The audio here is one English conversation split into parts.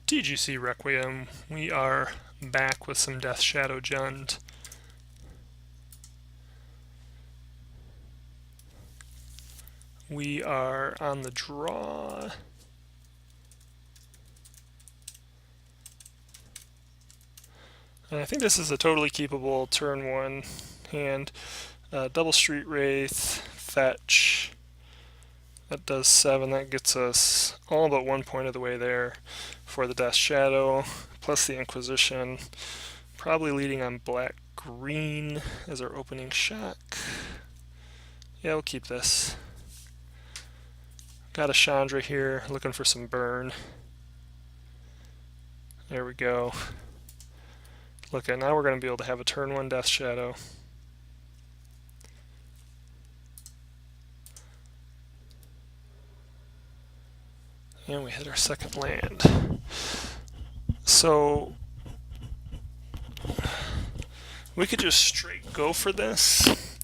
MTGC Requiem, we are back with some Death Shadow Jund. We are on the draw. And I think this is a totally keepable turn one hand. Double Street Wraith, fetch. That does 7. That gets us all but 1 point of the way there for the Death Shadow, plus the Inquisition. Probably leading on black-green as our opening shock. Yeah, we'll keep this. Got a Chandra here, looking for some burn. There we go. Look at now we're going to be able to have a turn 1 Death Shadow. And we hit our second land. So we could just straight go for this.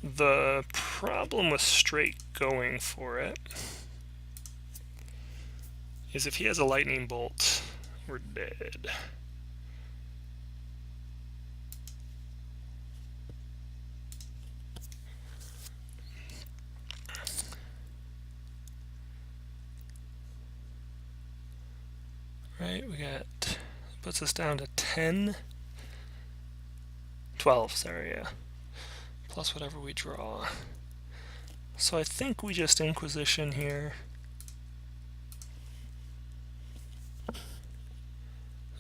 The problem with straight going for it is if he has a lightning bolt, we're dead. Right, we got, puts us down to 10, 12, sorry, yeah. Plus whatever we draw. So I think we just Inquisition here.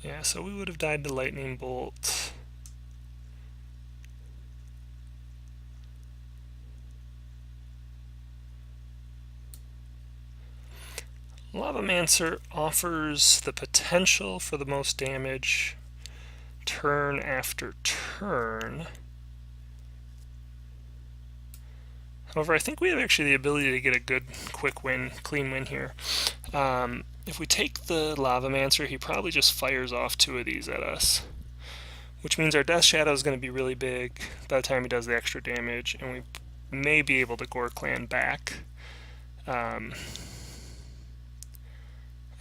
Yeah, so we would have died to lightning bolt. Lavamancer offers the potential for the most damage turn after turn. However, I think we have actually the ability to get a good quick win, clean win here. If we take the Lavamancer, he probably just fires off 2 of these at us, which means our Death Shadow is going to be really big by the time he does the extra damage, and we may be able to Ghor-Clan back.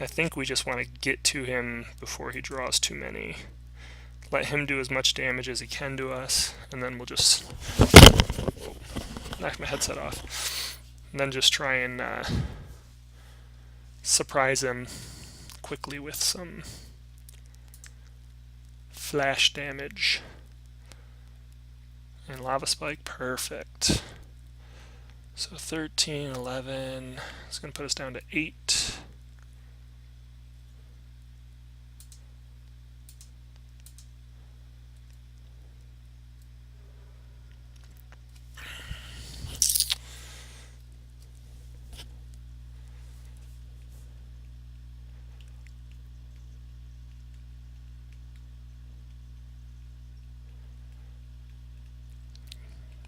I think we just want to get to him before he draws too many. Let him do as much damage as he can to us, and then we'll just knock my headset off. And then just try and surprise him quickly with some flash damage. And Lava Spike, perfect. So 13, 11, it's going to put us down to 8.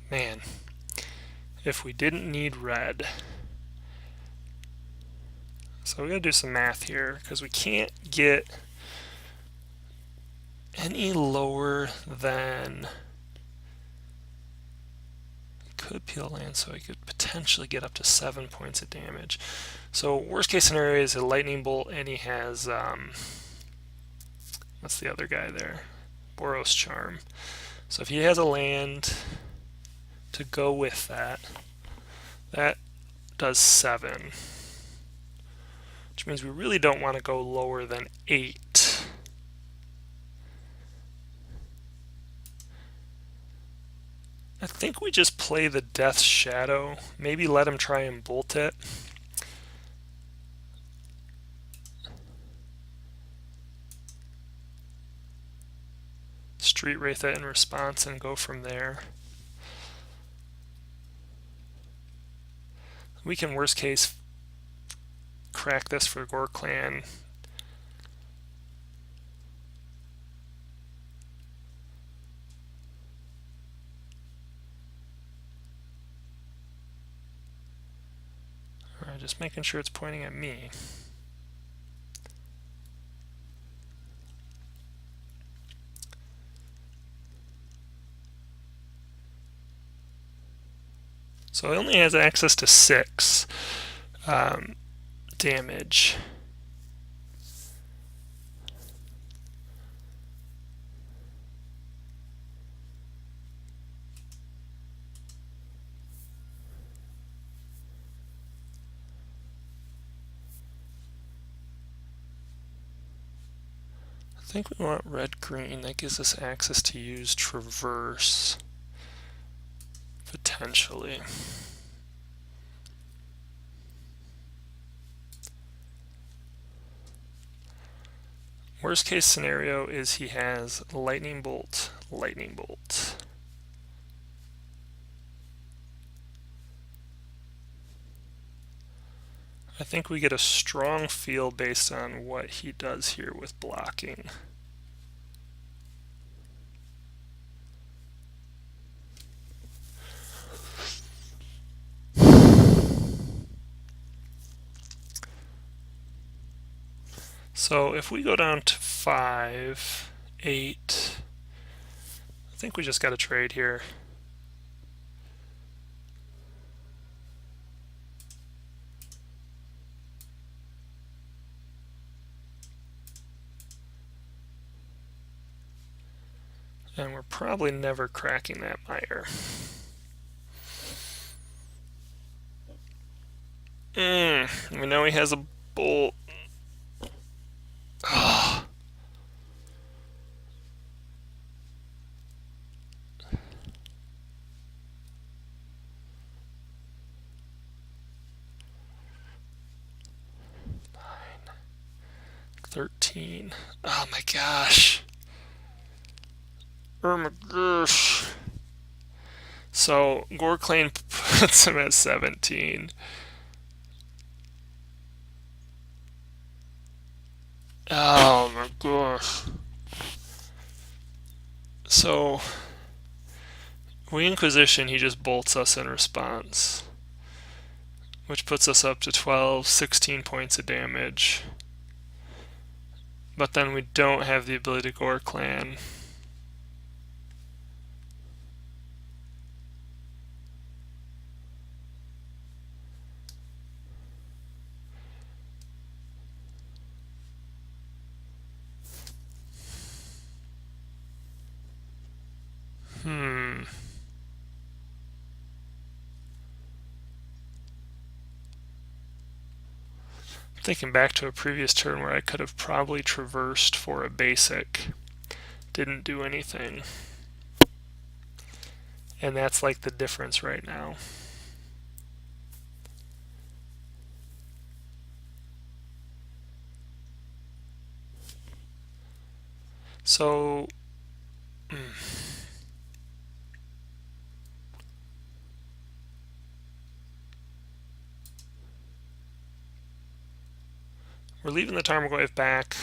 Man, if we didn't need red. So we gotta do some math here, because we can't get any lower than... Could peel land, so we could potentially get up to 7 points of damage. So worst case scenario is a lightning bolt, and he has what's the other guy there? Boros Charm. So if he has a land to go with that, that does 7, which means we really don't want to go lower than 8. I think we just play the Death Shadow, maybe let him try and bolt it. Street Wraith it in response and go from there. We can worst case crack this for Ghor-Clan. Alright, just making sure it's pointing at me. So it only has access to 6 damage. think we want red-green. That gives us access to use traverse, potentially. Worst case scenario is he has lightning bolt, lightning bolt. I think we get a strong feel based on what he does here with blocking. So if we go down to 5, 8, I think we just got to trade here. And we're probably never cracking that mire. We know he has a bolt. Oh. Nine, 13. Oh my gosh. Oh my gosh. So Ghor-Clan puts him at 17. Oh my gosh. So we Inquisition, he just bolts us in response, which puts us up to 12, 16 points of damage. But then we don't have the ability to Ghor-Clan. Thinking back to a previous turn where I could have probably traversed for a basic. Didn't do anything. And that's like the difference right now. So we're leaving the Tarmogoyf back.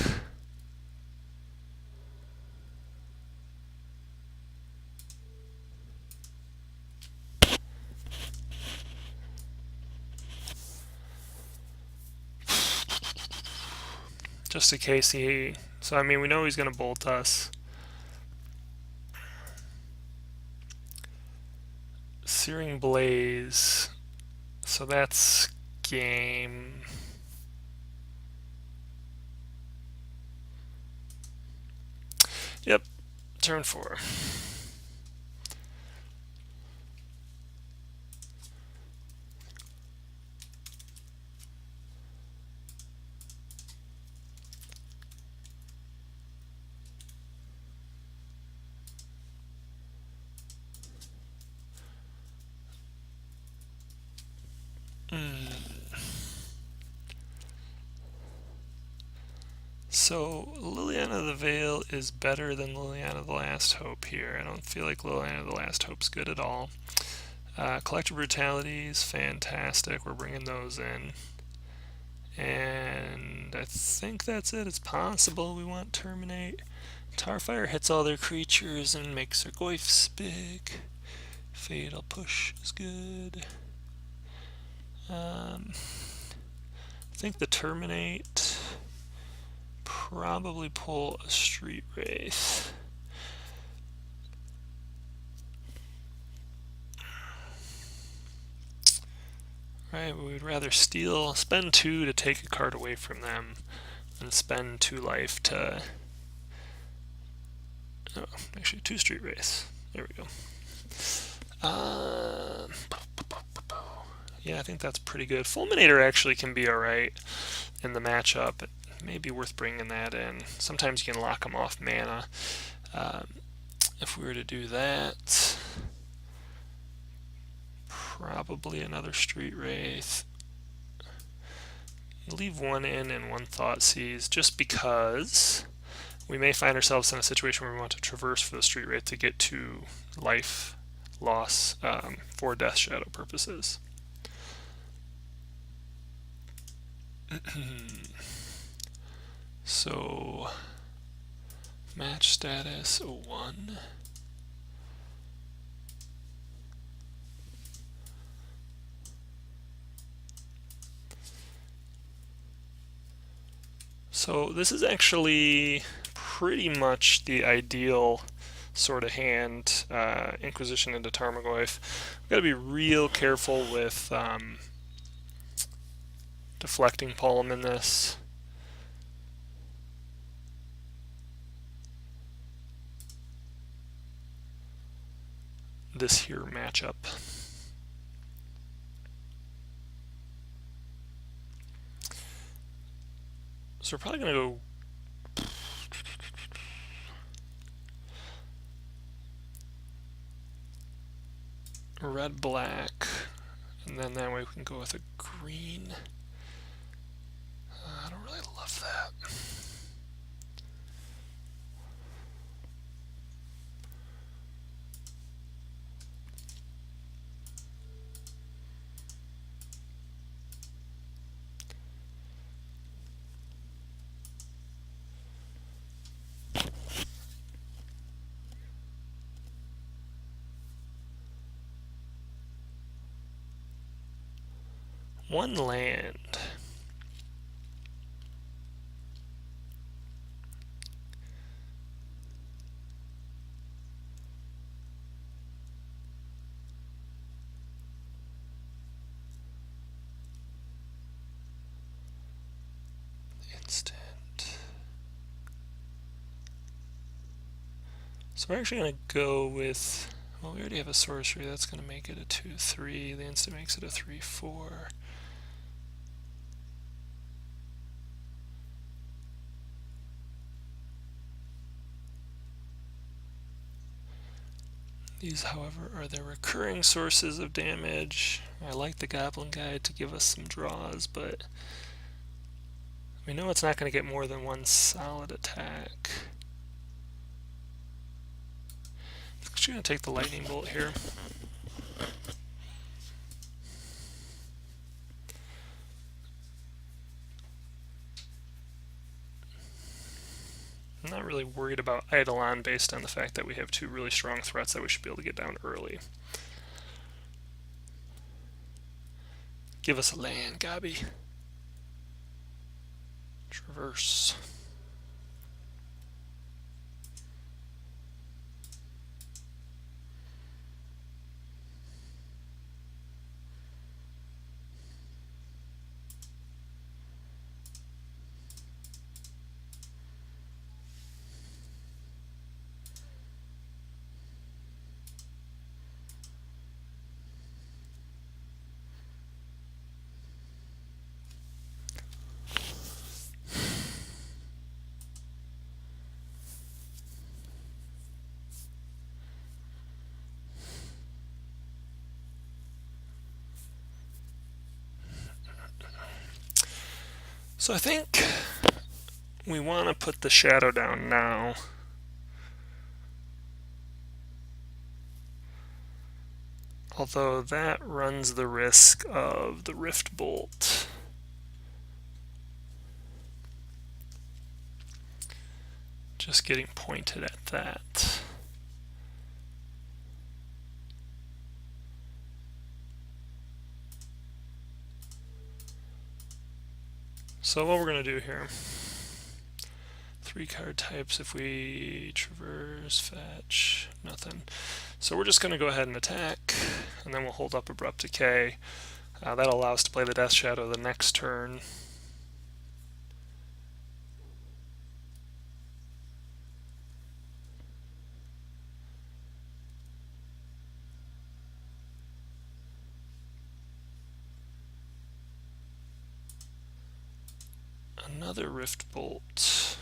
Just in case he... So, I mean, we know he's going to bolt us. Searing Blaze. So that's game. Yep, turn 4. So Liliana the Veil is better than Liliana the Last Hope here. I don't feel like Liliana the Last Hope's good at all. Collective Brutality is fantastic. We're bringing those in. And I think that's it. It's possible we want Terminate. Tarfire hits all their creatures and makes their Goyfs big. Fatal Push is good. I think the Terminate... probably pull a Street Wraith. Right, we would rather spend 2 to take a card away from them than spend 2 life to... Oh, actually 2 Street Wraiths. There we go. Yeah, I think that's pretty good. Fulminator actually can be alright in the matchup. may be worth bringing that in. Sometimes you can lock them off mana. If we were to do that, probably another Street Wraith. Leave one in and one Thoughtseize, just because we may find ourselves in a situation where we want to traverse for the Street Wraith to get to life loss for Death Shadow purposes. So, match status 1. So this is actually pretty much the ideal sort of hand, Inquisition into Tarmogoyf. We've got to be real careful with deflecting Palm in this. This here matchup. So we're probably going to go red, black, and then that way we can go with a green. I don't really love that. One land. Instant. So we're actually going to go with, well, we already have a sorcery. That's going to make it a 2/3. The instant makes it a 3/4. These, however, are the recurring sources of damage. I like the Goblin Guide to give us some draws, but we know it's not going to get more than one solid attack. I'm actually going to take the Lightning Bolt here. I'm not really worried about Eidolon based on the fact that we have two really strong threats that we should be able to get down early. Give us a land, Gabi. Traverse. So I think we want to put the shadow down now. Although that runs the risk of the Rift Bolt. Just getting pointed at that. So what we're going to do here, 3 card types. If we traverse, fetch, nothing. So we're just going to go ahead and attack, and then we'll hold up Abrupt Decay. That'll allow us to play the Death Shadow the next turn. another Rift Bolt.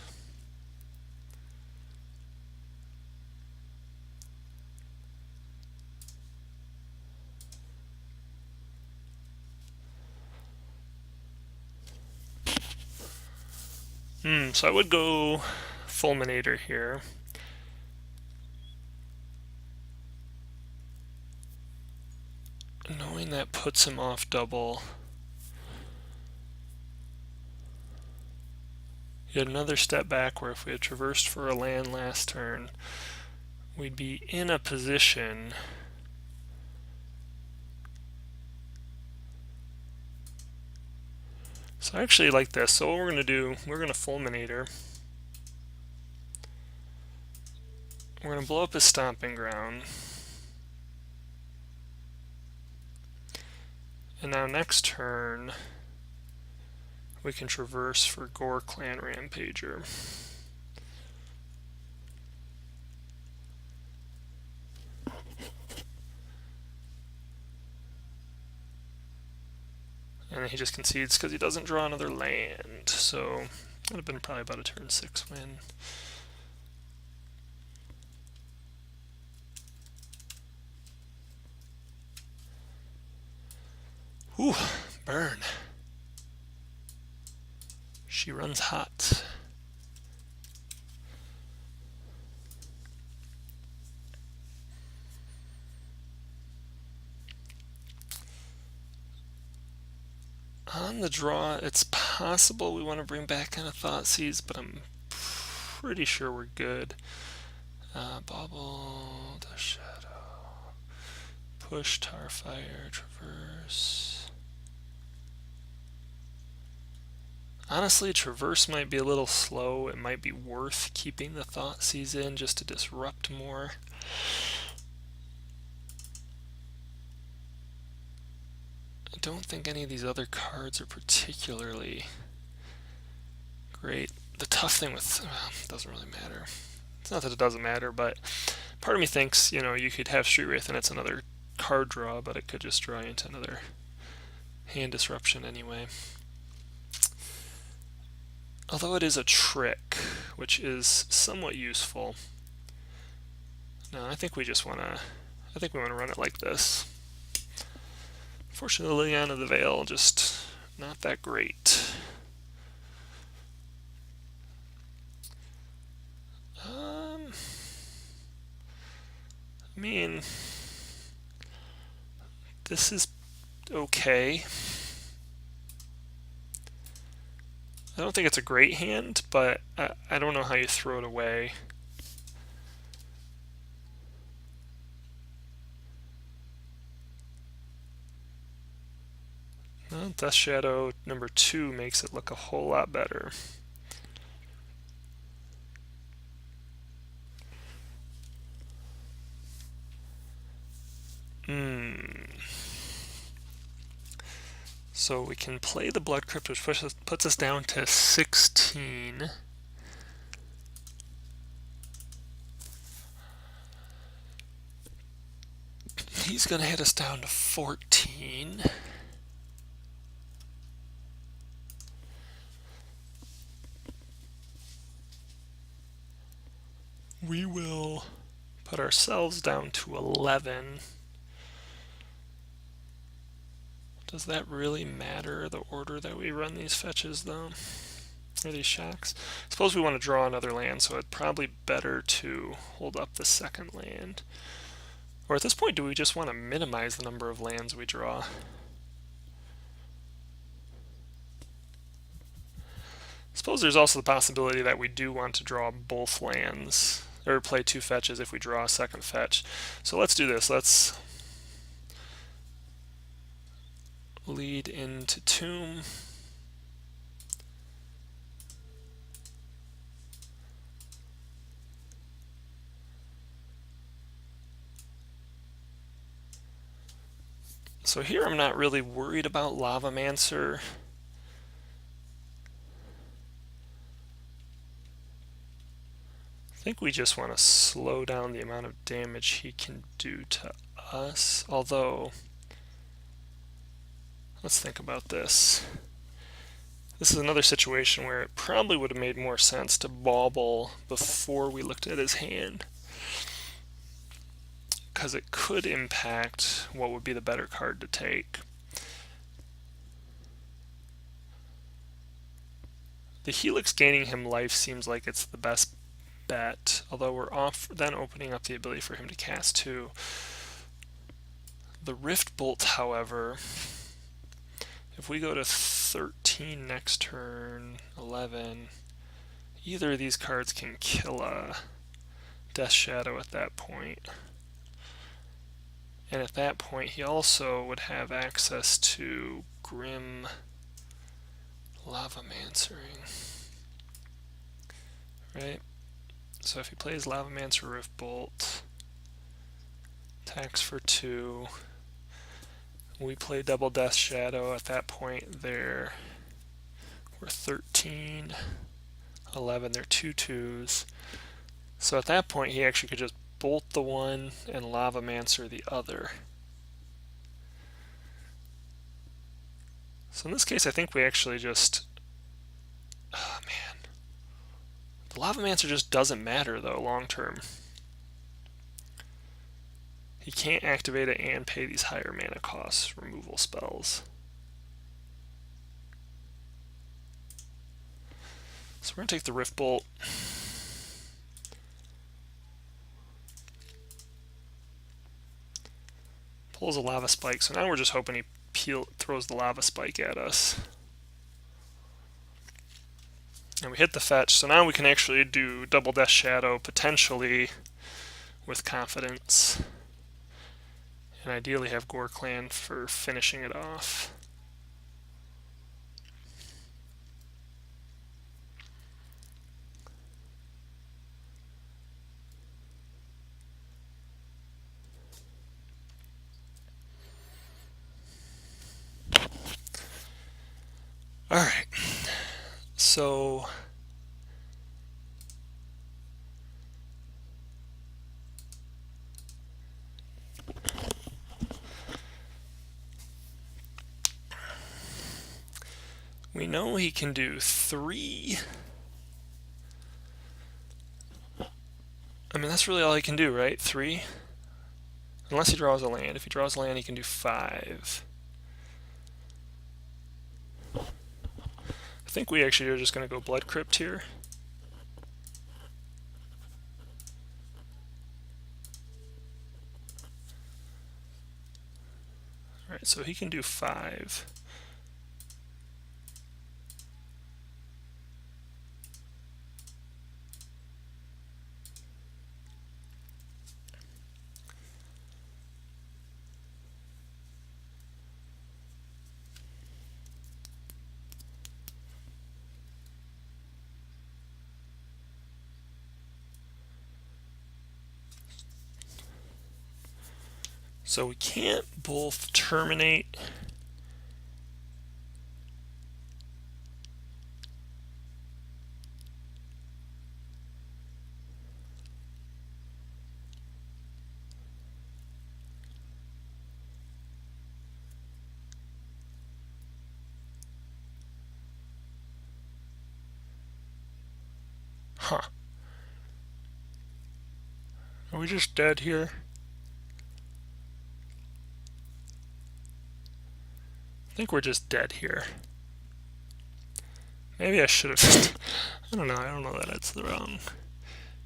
So I would go Fulminator here. Knowing that puts him off double. Yet another step back where if we had traversed for a land last turn, we'd be in a position so I actually like this. So what we're going to do, we're going to Fulminator. We're going to blow up his stomping ground. And now next turn, we can traverse for Ghor-Clan Rampager. And then he just concedes because he doesn't draw another land. So that would have been probably about a turn 6 win. Ooh, burn. She runs hot. On the draw, it's possible we want to bring back on a Thoughtseize, but I'm pretty sure we're good. Bobble, the shadow, push, Tarfire, traverse. Honestly, traverse might be a little slow. It might be worth keeping the Thoughtseize in just to disrupt more. I don't think any of these other cards are particularly great. The tough thing with, well, it doesn't really matter. It's not that it doesn't matter, but part of me thinks, you know, you could have Street Wraith and it's another card draw, but it could just draw you into another hand disruption anyway. Although it is a trick, which is somewhat useful. No, I think we just want to, I think we want to run it like this. Fortunately, Liliana of the Veil, just not that great. I mean, this is okay. I don't think it's a great hand, but I don't know how you throw it away. Well, Death Shadow number 2 makes it look a whole lot better. So we can play the Blood Crypt, which puts us down to 16. He's going to hit us down to 14. We will put ourselves down to 11. Does that really matter, the order that we run these fetches, though? Or these shocks? Suppose we want to draw another land, so it's probably better to hold up the second land. Or at this point, do we just want to minimize the number of lands we draw? Suppose there's also the possibility that we do want to draw both lands, or play 2 fetches if we draw a second fetch. So let's do this. Let's lead into Tomb. So here I'm not really worried about Lavamancer. I think we just want to slow down the amount of damage he can do to us, although let's think about this. This is another situation where it probably would have made more sense to bauble before we looked at his hand, because it could impact what would be the better card to take. The Helix gaining him life seems like it's the best bet, although we're off then opening up the ability for him to cast 2. The Rift Bolt, however, if we go to 13 next turn, 11, either of these cards can kill a Death Shadow at that point. And at that point, he also would have access to Grim Lavamancer-ing, right? So if he plays Lavamancer Rift Bolt, attacks for 2, we play double Death Shadow. At that point, we're 13, 11, they're 2/2s. So at that point, he actually could just bolt the one and Lavamancer the other. So in this case, I think we actually just... Oh, man. The Lavamancer just doesn't matter, though, long term. He can't activate it and pay these higher mana costs removal spells. So we're going to take the Rift Bolt. Pulls a Lava Spike, so now we're just hoping he throws the Lava Spike at us. And we hit the fetch, so now we can actually do double Death Shadow, potentially, with confidence. And ideally have Ghor-Clan for finishing it off. Alright, so we know he can do 3. I mean, that's really all he can do, right? 3? Unless he draws a land. If he draws a land, he can do 5. I think we actually are just going to go Blood Crypt here. Alright, so he can do 5. So we can't both terminate Huh. Are we just dead here? I think we're just dead here. Maybe I should have... I don't know that that's the wrong...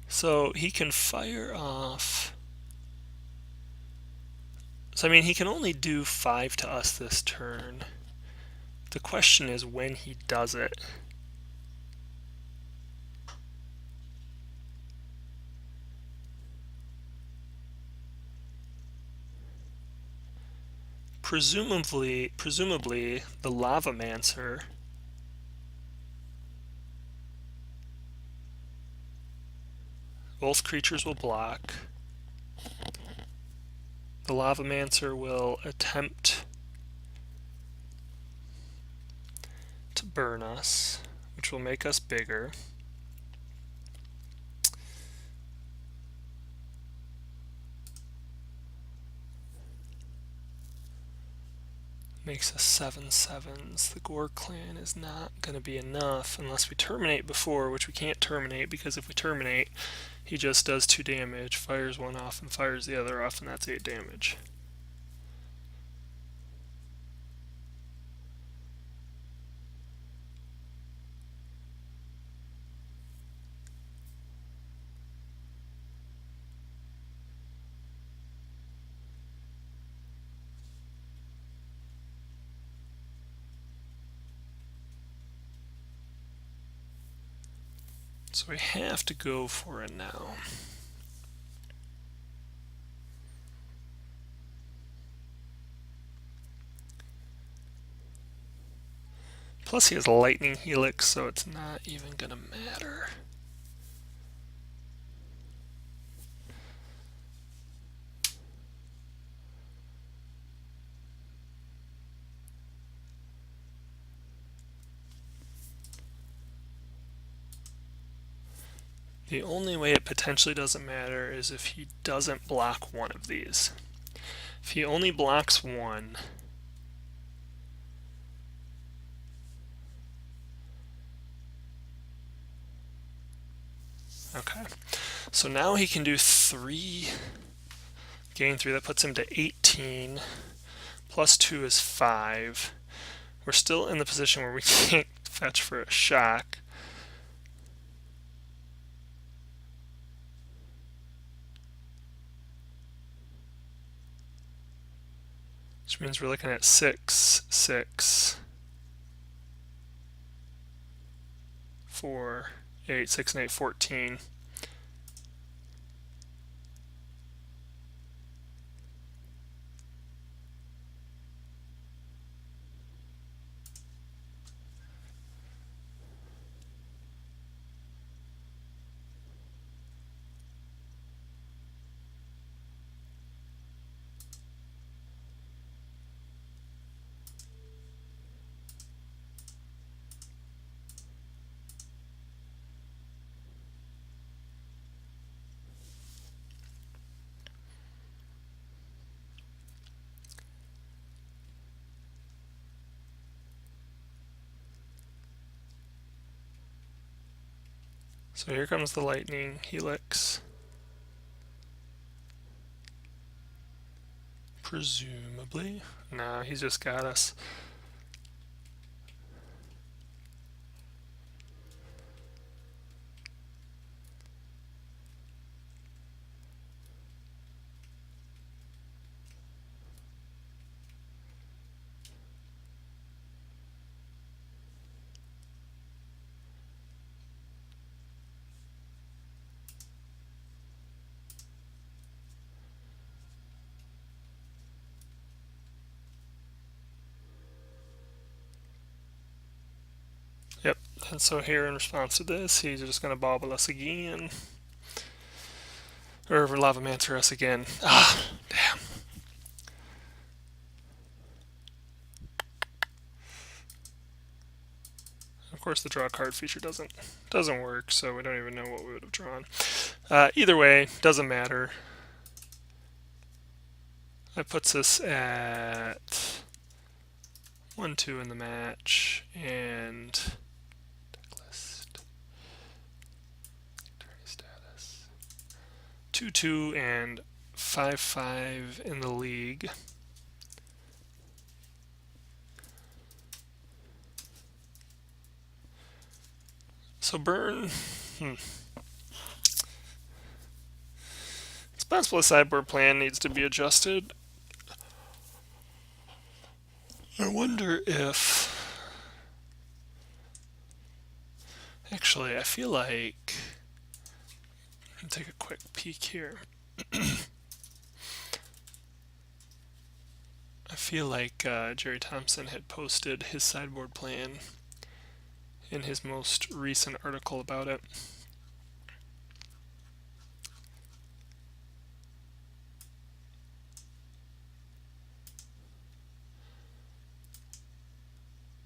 So he can fire off... So I mean, he can only do 5 to us this turn. The question is when he does it. Presumably, the Lavamancer both creatures will block. The Lavamancer will attempt to burn us, which will make us bigger. makes us 7/7s. The Ghor-Clan is not going to be enough unless we terminate before, which we can't terminate because if we terminate, he just does 2 damage, fires one off, and fires the other off, and that's 8 damage. So we have to go for it now. Plus he has Lightning Helix, so it's not even going to matter. The only way it potentially doesn't matter is if he doesn't block one of these. If he only blocks one, okay, so now he can do 3, gain 3, that puts him to 18, plus 2 is 5. We're still in the position where we can't fetch for a shock. Which means we're looking at 6, 6, 4, 8, 6 and 8, 14. So here comes the Lightning Helix. Presumably. Nah, he's just got us. Yep, and so here in response to this, he's just going to bobble us again. Or Lavamancer us again. Ah, damn. Of course, the draw card feature doesn't work, so we don't even know what we would have drawn. Either way, doesn't matter. That puts us at 1-2 in the match, and decklist, victory status, 2-2 and 5-5 in the league. So burn. It's possible the sideboard plan needs to be adjusted. I wonder if... Actually, I feel like... Let me take a quick peek here. I feel like Jerry Thompson had posted his sideboard plan in his most recent article about it.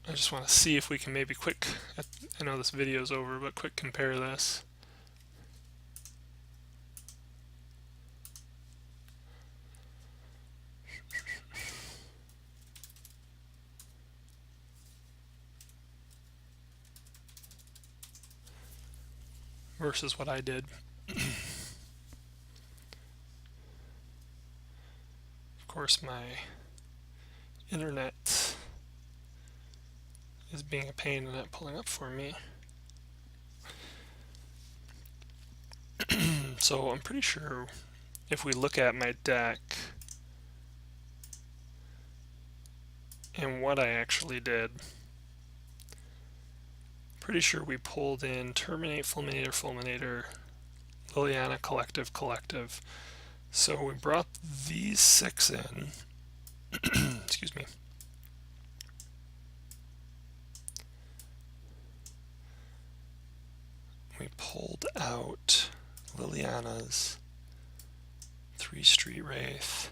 I just want to see if we can maybe quick, I know this video's over, but quick compare this. versus what I did. Of course, my internet is being a pain and not pulling up for me. So I'm pretty sure if we look at my deck and what I actually did, pretty sure we pulled in Terminate, Fulminator, Fulminator, Liliana, Collective, Collective. So we brought these 6 in. Excuse me. We pulled out Liliana's 3 Street Wraith.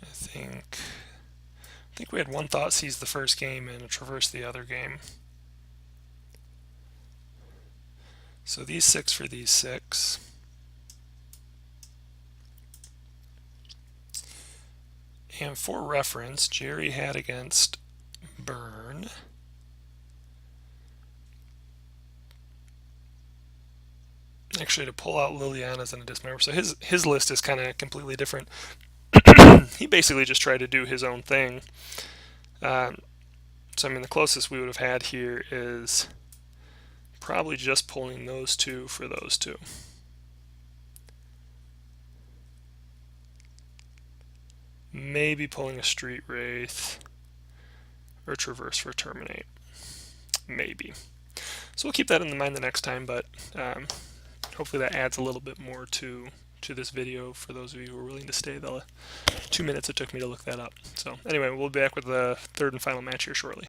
I think we had 1 Thoughtseize the first game and a Traverse the other game. So these 6 for these 6. And for reference, Jerry had against Burn actually to pull out Liliana's and a Dismember. So his list is kind of completely different. He basically just tried to do his own thing. So I mean, the closest we would have had here is probably just pulling those 2 for those 2. Maybe pulling a Street Wraith or Traverse for Terminate. Maybe. So we'll keep that in mind the next time, but hopefully that adds a little bit more to this video for those of you who are willing to stay the 2 minutes it took me to look that up. So anyway, we'll be back with the third and final match here shortly.